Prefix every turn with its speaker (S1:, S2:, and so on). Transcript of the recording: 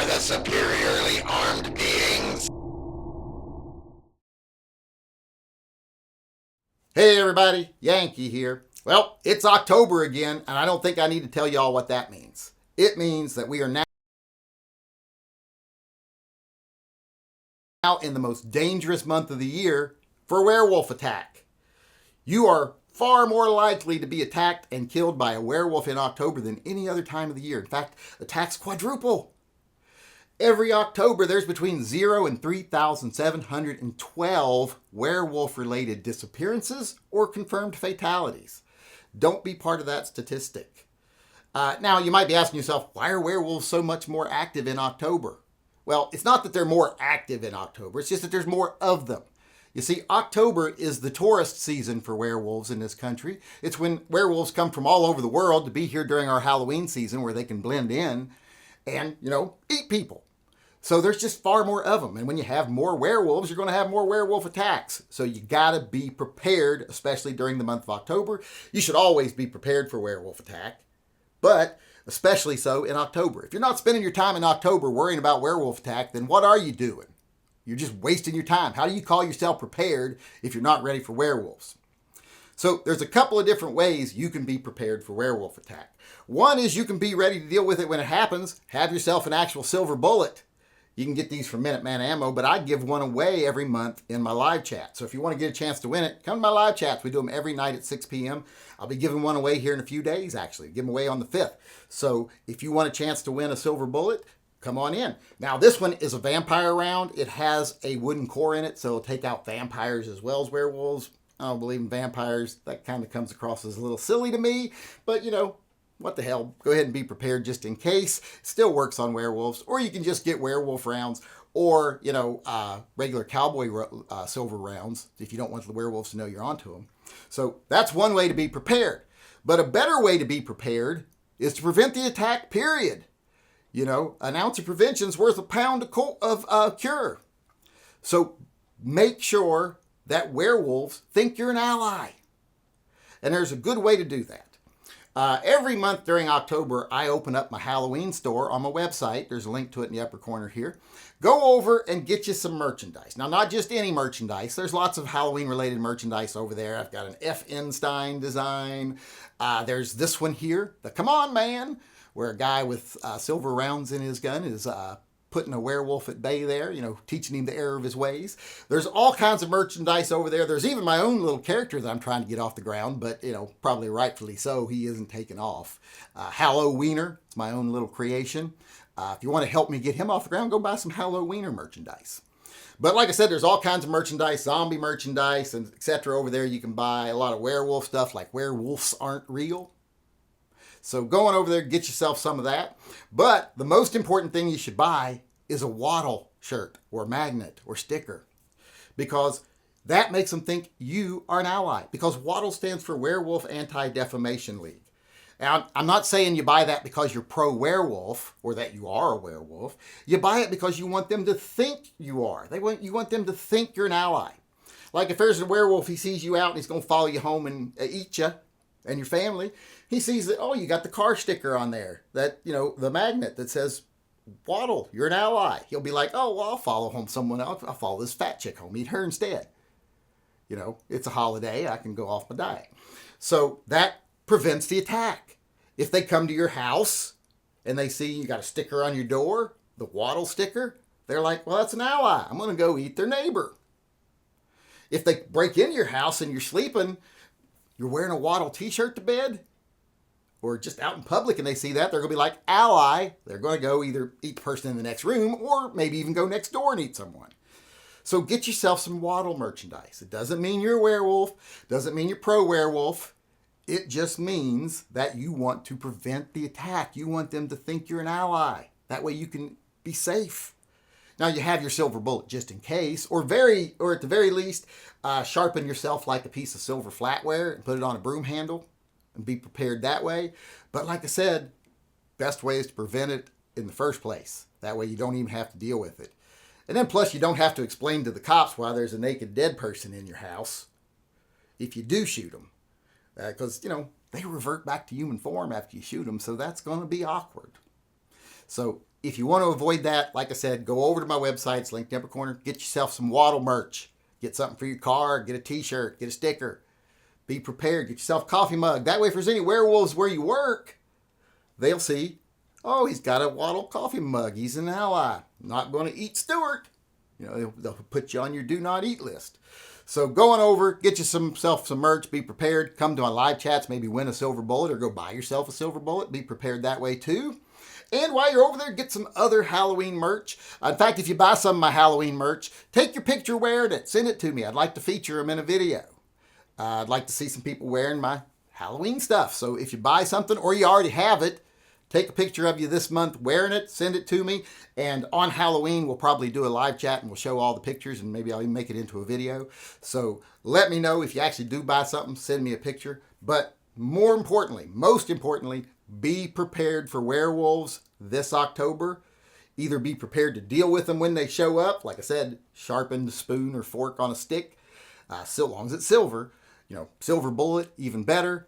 S1: the superiorly armed beings.
S2: Hey everybody, Yankee here. Well, it's October again, and I don't think I need to tell y'all what that means. It means that we are now in the most dangerous month of the year for werewolf attack. You are far more likely to be attacked and killed by a werewolf in October than any other time of the year. In fact, attacks quadruple. Every October, there's between 0 and 3,712 werewolf-related disappearances or confirmed fatalities. Don't be part of that statistic. Now, you might be asking yourself, why are werewolves so much more active in October? Well, it's not that they're more active in October, it's just that there's more of them. You see, October is the tourist season for werewolves in this country. It's when werewolves come from all over the world to be here during our Halloween season where they can blend in and, eat people. So there's just far more of them. And when you have more werewolves, you're going to have more werewolf attacks. So you got to be prepared, especially during the month of October. You should always be prepared for werewolf attack, but especially so in October. If you're not spending your time in October worrying about werewolf attack, then what are you doing? You're just wasting your time. How do you call yourself prepared if you're not ready for werewolves? So there's a couple of different ways you can be prepared for werewolf attack. One is you can be ready to deal with it when it happens. Have yourself an actual silver bullet. You can get these from Minuteman Ammo, but I give one away every month in my live chat. So if you want to get a chance to win it, come to my live chats. We do them every night at 6 p.m. I'll be giving one away here in a few days, actually. Give them away on the 5th. So if you want a chance to win a silver bullet, come on in. Now, this one is a vampire round. It has a wooden core in it, so it'll take out vampires as well as werewolves. I don't believe in vampires. That kind of comes across as a little silly to me, but what the hell? Go ahead and be prepared just in case. Still works on werewolves. Or you can just get werewolf rounds or, regular cowboy silver rounds if you don't want the werewolves to know you're onto them. So that's one way to be prepared. But a better way to be prepared is to prevent the attack, period. An ounce of prevention is worth a pound of cure. So make sure that werewolves think you're an ally. And there's a good way to do that. Every month during October, I open up my Halloween store on my website. There's a link to it in the upper corner here. Go over and get you some merchandise. Now, not just any merchandise. There's lots of Halloween-related merchandise over there. I've got an F. Einstein design. There's this one here, the Come On Man, where a guy with silver rounds in his gun is putting a werewolf at bay there, teaching him the error of his ways. There's all kinds of merchandise over there. There's even my own little character that I'm trying to get off the ground, but, probably rightfully so, he isn't taking off. Halloweener, it's my own little creation. If you want to help me get him off the ground, go buy some Halloweener merchandise. But like I said, there's all kinds of merchandise, zombie merchandise, and etc. over there. You can buy a lot of werewolf stuff, like werewolves aren't real. So go on over there, get yourself some of that. But the most important thing you should buy is a wattle shirt or magnet or sticker, because that makes them think you are an ally, because wattle stands for Werewolf Anti-Defamation League. Now, I'm not saying you buy that because you're pro-werewolf or that you are a werewolf. You buy it because you want them to think you are. You want them to think you're an ally. Like if there's a werewolf, he sees you out and he's going to follow you home and eat you and your family. He sees that, you got the car sticker on there, that, the magnet that says, Waddle, you're an ally. He'll be like, I'll follow home someone else. I'll follow this fat chick home, eat her instead. It's a holiday. I can go off my diet. So that prevents the attack. If they come to your house and they see you got a sticker on your door, the Waddle sticker, they're like, well, that's an ally. I'm going to go eat their neighbor. If they break into your house and you're sleeping, you're wearing a Waddle t-shirt to bed, or just out in public and they see that, they're going to be like, ally. They're going to go either eat the person in the next room or maybe even go next door and eat someone. So get yourself some Waddle merchandise. It doesn't mean you're a werewolf. Doesn't mean you're pro-werewolf. It just means that you want to prevent the attack. You want them to think you're an ally. That way you can be safe. Now you have your silver bullet just in case, or at the very least, sharpen yourself like a piece of silver flatware and put it on a broom handle and be prepared that way. But like I said, best way is to prevent it in the first place. That way you don't even have to deal with it. And then plus you don't have to explain to the cops why there's a naked dead person in your house if you do shoot them. Because, they revert back to human form after you shoot them, so that's going to be awkward. So if you want to avoid that, like I said, go over to my website. It's linked in the upper corner. Get yourself some Waddle merch. Get something for your car. Get a t-shirt. Get a sticker. Be prepared. Get yourself a coffee mug. That way, if there's any werewolves where you work, they'll see, oh, he's got a Waddle coffee mug. He's an ally. Not going to eat Stewart. They'll put you on your do not eat list. So going over, get yourself some merch. Be prepared. Come to my live chats. Maybe win a silver bullet or go buy yourself a silver bullet. Be prepared that way too. And while you're over there, get some other Halloween merch. In fact, if you buy some of my Halloween merch, take your picture wearing it. Send it to me. I'd like to feature them in a video. I'd like to see some people wearing my Halloween stuff. So if you buy something or you already have it, take a picture of you this month wearing it. Send it to me. And on Halloween, we'll probably do a live chat and we'll show all the pictures and maybe I'll even make it into a video. So let me know if you actually do buy something. Send me a picture. But most importantly, be prepared for werewolves this October. Either be prepared to deal with them when they show up. Like I said, sharpen the spoon or fork on a stick. So long as it's silver. Silver bullet, even better.